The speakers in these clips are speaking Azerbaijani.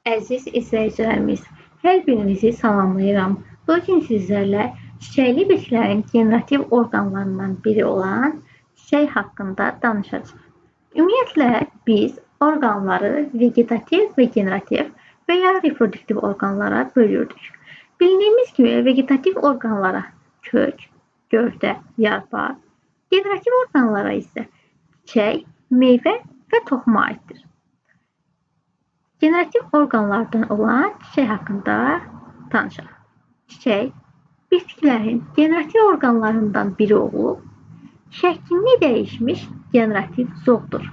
Əziz izləyicilərimiz, hər birinizi salamlayıram. Bugün sizlərlə çiçəkli bitkilərin generativ orqanlarından biri olan çiçək haqqında danışacağıq. Ümumiyyətlə, biz orqanları vegetativ və generativ və ya reproduktiv orqanlara bölürdük. Bildiyimiz kimi, vegetativ orqanlara kök, gövdə, yarpaq, generativ orqanlara isə çiçək, meyvə və toxuma aiddir. Generativ orqanlardan olan çiçək haqqında danışaq. Çiçək, bitkilərin generativ orqanlarından biri olub, şəklini dəyişmiş generativ zoqdur.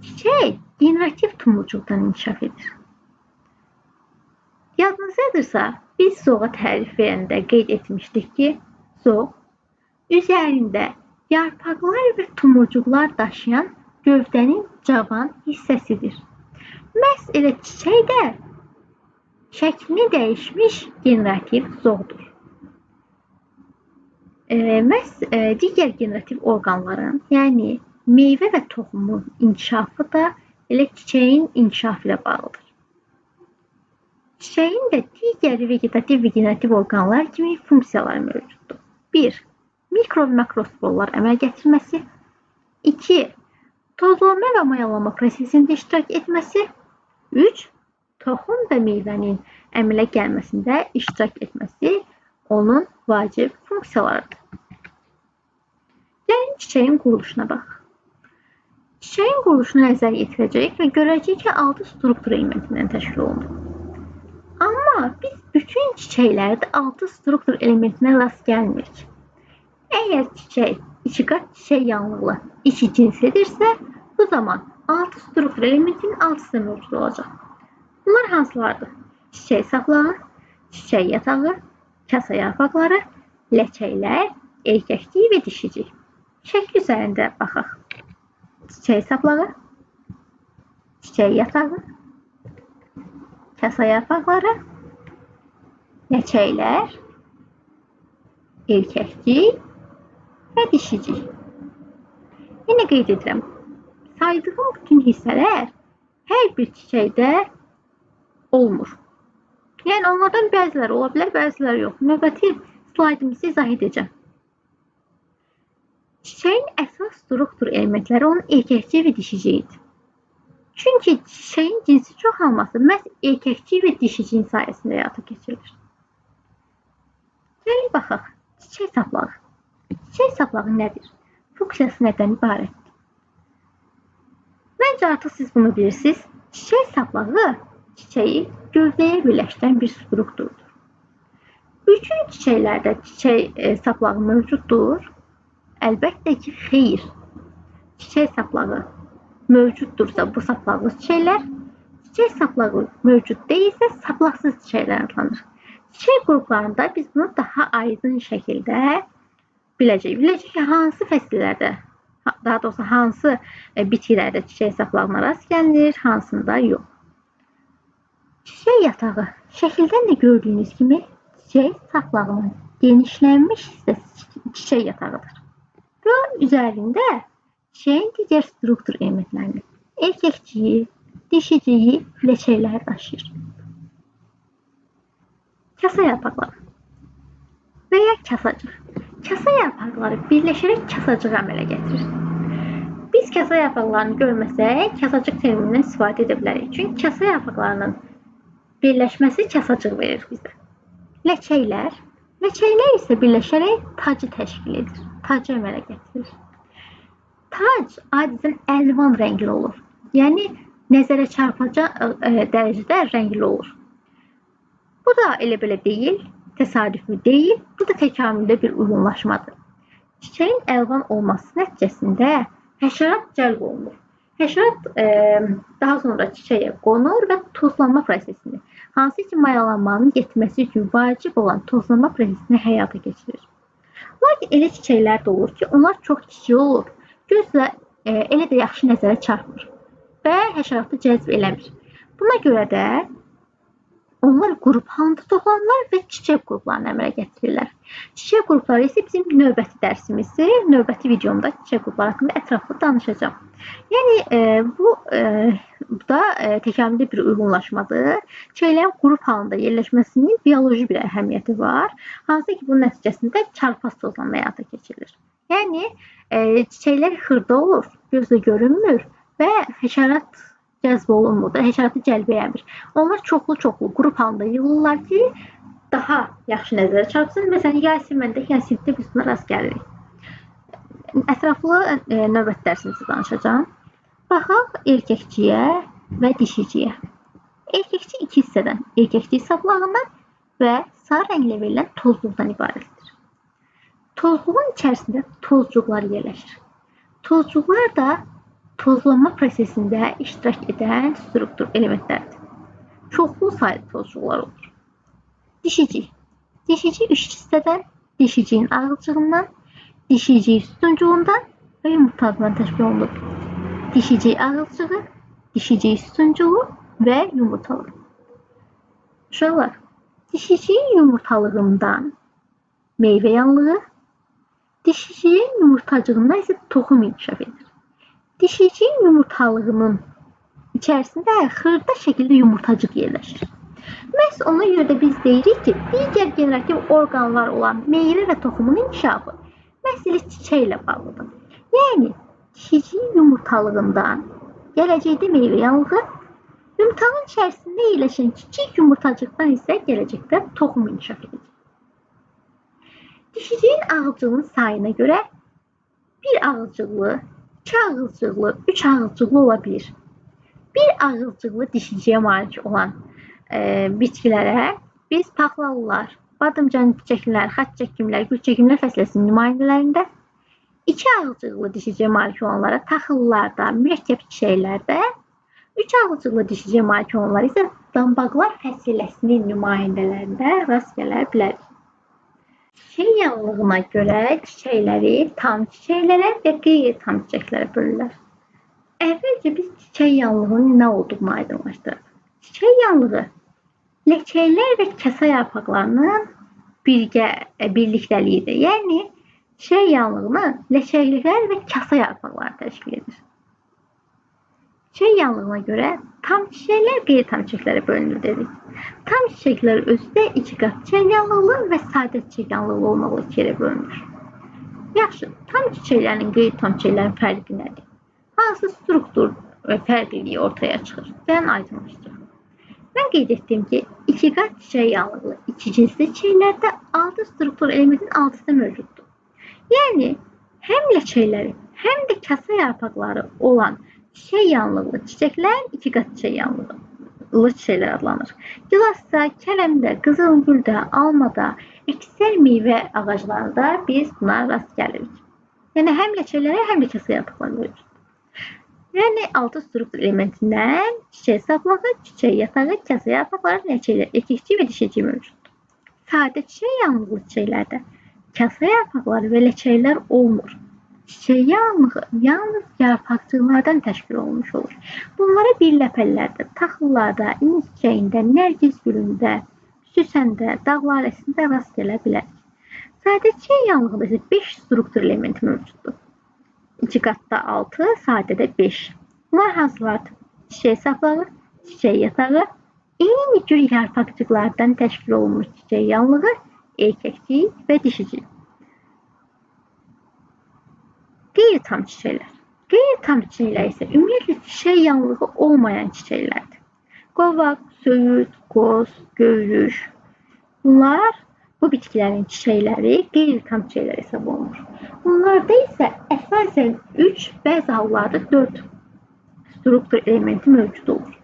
Çiçək generativ tumurcuqdan inkişaf edir. Yadınızdadırsa, biz zoğa tərif verəndə qeyd etmişdik ki, zoq üzərində yarpaqlar və tumurcuqlar daşıyan gövdənin cavan hissəsidir. Məhz elə çiçək də şəklini dəyişmiş generativ zoqdur. Məhz digər generativ orqanların, yəni meyvə və toxumun inkişafı da elə çiçəyin inkişafı ilə bağlıdır. Çiçəyin də digər vegetativ və generativ orqanlar kimi funksiyaları mövcuddur. 1. Mikro və makrosporlar əmələ gətirməsi. 2. Tozlanma və mayalanma prosesində iştirak etməsi. 3. Toxum və meyvənin əmələ gəlməsində iştirak etməsi onun vacib funksiyalarıdır. Gəlin çiçəyin quruluşuna baxaq. Çiçəyin quruluşuna nəzər yetirəcək və görəcəyik ki, 6 struktur elementindən təşkil olunur. Amma biz bütün çiçəklərdə 6 struktur elementinə rast gəlmirik. Əgər çiçək içi qat çiçək yanlıqlı içi cinslidirsə, bu zaman 6 struktur elementinin 6-sı mövcud olacaq. Bunlar hansılardır? Çiçək saplağı, çiçək yatağı, kasa yarpaqları, ləçəklər, erkəkcik və dişicik. Şəkil üzərində baxaq. Çiçək saplağı, çiçək yatağı, kasa yarpaqları, ləçəklər, erkəkcik və dişicik. Yenə qeyd edirəm. Saydığım bütün hissələr hər bir çiçəkdə olmur. Yəni onlardan bəziləri ola bilər, bəziləri yox. Növbəti slaydımızı izah edəcəm. Çiçəyin əsas struktur elementləri onun erkəkcik və dişiciyidir. Çünki çiçəyin cinsi çoxalması məhz erkəkcik və dişiciyin sayəsində həyata keçirilir. Gəlin baxaq. Çiçək saplağı. Çiçək saplağı nədir? Funksiyası nədən ibarətdir? Məncə artıq siz bunu bilirsiniz. Çiçək saplağı çiçəyi gövdəyə birləşdirən bir strukturdur. Bütün çiçəklərdə çiçək saplağı mövcuddur. Əlbəttə ki, xeyr. Çiçək saplağı mövcuddursa bu saplaqlı çiçəklər, çiçək saplağı mövcud deyilsə saplaqsız çiçəklər adlanır. Çiçək qruplarında biz bunu daha aydın şəkildə biləcəyik. Biləcəyik ki, hansı fəsillərdə, daha doğrusu hansı bitkilərdə çiçək saplağına rast gəlinir, hansında yox. Çiçək yatağı. Şəkildən də gördüyünüz kimi çiçək saplağının genişlənmiş hissəsi çiçək yatağıdır. Və üzərində çiçəyin digər struktur elementlərini, erkəkciyi, dişiciyi, ləçəkləri daşıyır. Kasa yarpaqları və ya kasacıq. Kasa yarpaqları birləşərək kasacığı əmələ gətirir. Biz kasa yarpaqlarını görməsək, kasacıq terminindən istifadə edə bilərik. Çünki kasa yarpaqlarının birləşməsi kasacıq verir bizə. Ləçəklər isə birləşərək tacı təşkil edir. Tacı əmələ gətirir. Tac adətən əlvan rəngli olur. Yəni, nəzərə çarpacaq dərəcədə rəngli olur. Bu da elə belə deyil, təsadüfi deyil, bu da təkamüldə bir uyğunlaşmadır. Çiçəyin əlvan olması nəticəsində həşərat cəlb olunur. Həşərat daha sonra çiçəyə qonur və tozlanma prosesini, hansı ki mayalanmanın getməsi üçün vacib olan tozlanma prosesini həyata keçirir. Lakin elə çiçəklər də olur ki, onlar çox kiçik olur, gözlə elə də yaxşı nəzərə çarpmır və həşəratı cəzb eləmir. Buna görə də Onlar qrup halında toplanırlar və çiçək qruplarını əmələ gətirirlər. Çiçək qrupları isə bizim növbəti dərsimizdir. Növbəti videomda çiçək qrupları haqqında ətraflı danışacağım. Yəni bu da təkamüllü bir uyğunlaşmadır. Çiçəklərin qrup halında yerləşməsinin bioloji bir əhəmiyyəti var. Hansı ki, bunun nəticəsində çarpaz tozlanma həyata keçirilir. Yəni çiçəklər xırda olur, gözlə görünmür və həşərat cəzb olunmur da, həşəratı cəlb eləmir. Onlar çoxlu qrup halında yığılırlar ki, daha yaxşı nəzərə çarpsın. Məsələn, Yasinməndə biz buna rast gəlirik. Ətraflı növbəti dərsimizdə danışacağım. Baxaq erkəkçiyə və dişiciyə. Erkəkçi iki hissədən, erkəkçi saplağından və sarı rənglə verilən tozluqdan ibarətdir. Tozluğun içərisində tozcuqlar yerləşir. Tozcuqlar da tozlanma prosesində iştirak edən struktur elementlərdir. Çoxlu sayda tozcuqlar olur. Dişici. Dişici üç hissədən, dişicinin ağızcığından, dişicik sütuncuğundan və yumurtadan təşkil olunur. Dişicik ağızcığı, dişicik sütuncuğu və yumurtalıq. Uşaqlar, dişiciyin yumurtalığından meyvə yanlığı, dişiciyin yumurtacığından isə toxum inkişaf edir. Dişiciyin yumurtalığının içərisində xırda şəkildə yumurtacıq yerləşir. Məhz ona görə də biz deyirik ki, digər generativ orqanlar olan meyvə və toxumun inkişafı məhz elə çiçəklə bağlıdır. Yəni, dişiciyin yumurtalığından gələcəkdə meyvə yanlığı, yumurtalığın içərisində yerləşən kiçik yumurtacıqdan isə gələcəkdə toxum inkişaf edəcək. Dişiciyin ağızcığının sayına görə bir ağızcıqlı, 2 ağızcıqlı, 3 ağızcıqlı ola bilir. Bir ağızcıqlı dişiciyə malik olan bitkilərə biz paxlalılar, badımcan çəkimlər, xaç çəkimlər, gül çəkimlər fəsiləsinin nümayəndələrində, 2 ağızcıqlı dişiciyə malik olanlara taxıllarda, mürəkkəb çiçəklərdə, 3 ağızcıqlı dişiciyə malik olanlar isə dambaqlar fəsiləsinin nümayəndələrində rast gələ bilərik. Çiçək yanlığına görə çiçəkləri tam çiçəklərə və qeyri-tam çiçəklərə bölürlər. Əvvəlcə biz çiçək yanlığının nə olduğunu aydınlaşdıraq. Çiçək yanlığı ləkəklər və kəsə yarpaqlarının birlikdəliyidir. Yəni, çiçək yanlığını ləkəklər və kəsə yarpaqları təşkil edir. Çiçək yanlığına görə tam çiçəklər qeyri-tam çiçəklərə bölünür dedik. Tam çiçəklər özü də 2 qat çiçək yanlıqlı və sadə çiçək yanlıqlı olmaqla 2 yerə bölünür. Yaxşı, tam çiçəklərin qeyri-tam çiçəklərin fərqi nədir? Hansı struktur fərqliliyi ortaya çıxır? Gəlin aydınlaşdıraq. Mən qeyd etdim ki, 2 qat çiçək yanlıqlı 2 cinsli çiçəklərdə 6 struktur elementin 6-sı da mövcuddur. Yəni, həm ləkəkləri, həm də kasa yarpaqları olan çiçək yanlıqlı çiçəklər 2 qat çiçək yanlıqlı çiçəklər adlanır. Gilasda, kələmdə, qızılgüldə, almada, əksər meyvə ağaclarında biz buna rast gəlirik. Yəni, həm ləkəklərə, həm də kasa yarpaqları mövcuddur. Yəni, 6 struktur elementindən çiçək saplağı, çiçək yatağı, kasa yarpaqları, ləkəklər, erkəkçi və dişici mövcuddur. Sadə çiçək yanlıqlı çiçəklərdə kasa yarpaqları və ləkəklər olmur. Çiçək yanlığı yalnız yarpaqcıqlardan təşkil olunmuş olur. Bunlara bir ləpəllərdə, taxıllarda, iniz çiçəyində, nərgiz gülündə, süsəndə, dağlarəsində rast gələ bilərik. Sadə çiçək yanlığında isə 5 struktur elementi mövcuddur. 2 qatda 6, sadədə 5. Bunlar hansılardır? Çiçək saplağı, çiçək yatağı, eyni cür yarpaqcıqlardan təşkil olunmuş çiçək yanlığı, erkəkçi və dişici. Qeyri-tam çiçəklər. Qeyri-tam çiçəklər isə ümumiyyətlə çiçək yanlığı olmayan çiçəklərdir. Qovaq, söyüd, qoz, gövrüş. Bunlar bu bitkilərin çiçəkləri qeyri-tam çiçəklər hesab olunur. Bunlarda isə əsasən 3, bəzi hallarda 4 struktur elementi mövcud olur.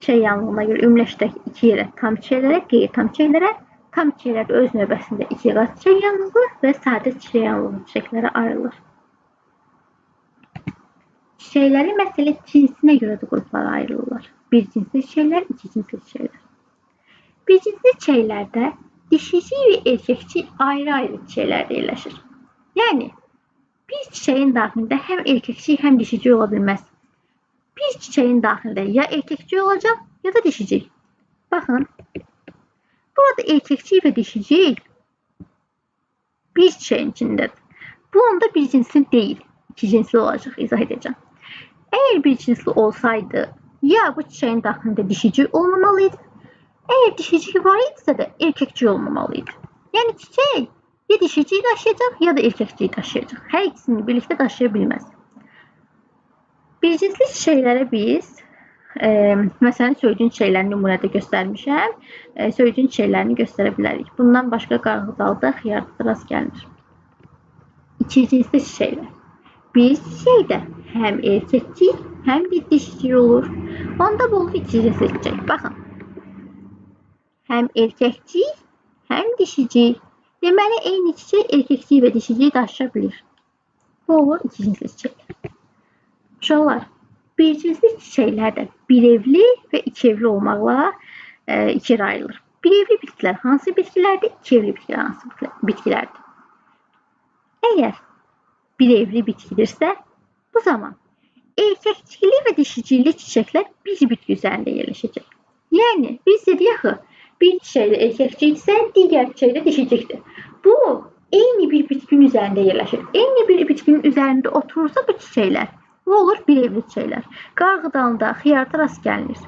Çiçək yanlığına görə ümumiləşdirək 2 yerə tam çiçəklərə, qeyri-tam çiçəklərə, tam çiçəklər öz növbəsində 2 qat çiçək yanlığı və sadə çiçək yanlığı çiçəklərə ayrılır. Çiçəkləri məsələ cinsinə görə də qruplara ayrılırlar. Bir cinsli çiçəklər, 2 cinsli çiçəklər. Bir cinsli çiçəklərdə dişici və erkəkçi ayrı-ayrı çiçəklərdə yerləşir. Yəni, bir çiçəyin daxilində həm erkəkçi, həm dişici ola bilməz. Bir çiçəyin daxilində ya erkəkçi olacaq, ya da dişicik. Bakın, burada erkekcik ve dişicik bir çiçeğin içindedir. Bu onda bir cinsli değil, iki cinsli olacak, izah edeceğim. Eğer bir cinsli olsaydı ya bu çiçeğin daxilində dişicik olmamalıydı, eğer dişicik var idisə də erkekcik olmamalıydı. Yani çiçek ya dişiciyi daşıyacak ya da erkekciyi daşıyacak. Her ikisini birlikte taşıyabilmez. Bir cinsli çiçeklere biz məsələn söydüyün çiçəklərini nümunədə göstərmişəm. Söydüyün çiçəklərini göstərə bilərik. Bundan başqa qarğıdalda, xiyarda rast gəlmir. İki cinsli çiçəklər. Bir çiçəkdə həm erkəkcik, həm də dişicik olur. Onda bu olur iki cinsli çiçək. Baxın. Həm erkəkcik, həm dişicik. Deməli, eyni çiçək erkəkcik və dişiciyi daşıya bilir. Bu olur iki cinsli çiçəklər. Uşaqlar, bir cinsli çiçəklər də bir evli və iki evli olmaqla ikiyə ayrılır. Bir evli bitkilər hansı bitkilərdir? İki evli bitkilər hansı bitkilərdir? Əgər bir evli bitkidirsə, bu zaman erkəkcikli və dişicikli çiçəklər bir bitki üzərində yerləşəcək. Yəni, biz dedik ki, bir çiçəkdə erkəkcikdirsə, digər çiçəkdə dişicikdir. Bu, eyni bir bitkinin üzərində yerləşir. Eyni bir bitkinin üzərində oturursa bu çiçəklər, bu olur bir evli çiçəklər. Qarğıdalda, xiyarda rast gəlinir.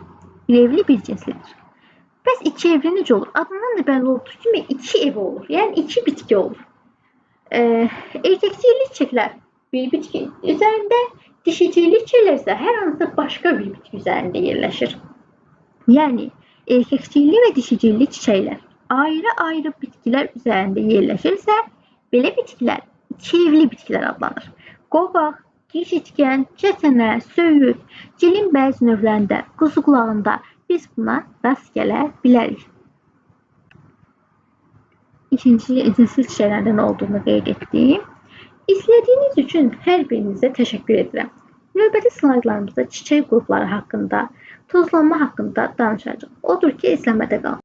Bir evli bir cinslidir. Bəs iki evli necə olur? Adından da bəlli olduğu kimi iki ev olur. Yəni iki bitki olur. Erkəkcikli çiçəklər bir bitki üzərində, dişicikli çiçəklər isə hər hansı başqa bir bitki üzərində yerləşir. Yəni erkəkcikli və dişicikli çiçəklər ayrı-ayrı bitkilər üzərində yerləşirsə, belə bitkilər iki evli bitkilər adlanır. Qovaq, gicitgən, cəsənə, söyüd, cilin bəzi növlərində, quzu qulağında biz buna rast gələ bilərik. İkinci cinsli çiçəklərdən olduğunu qeyd etdim. İzlədiyiniz üçün hər birinizə təşəkkür edirəm. Növbəti slaydlarımızda çiçək qrupları haqqında, tozlanma haqqında danışacağıq. Odur ki, izləmədə qalın.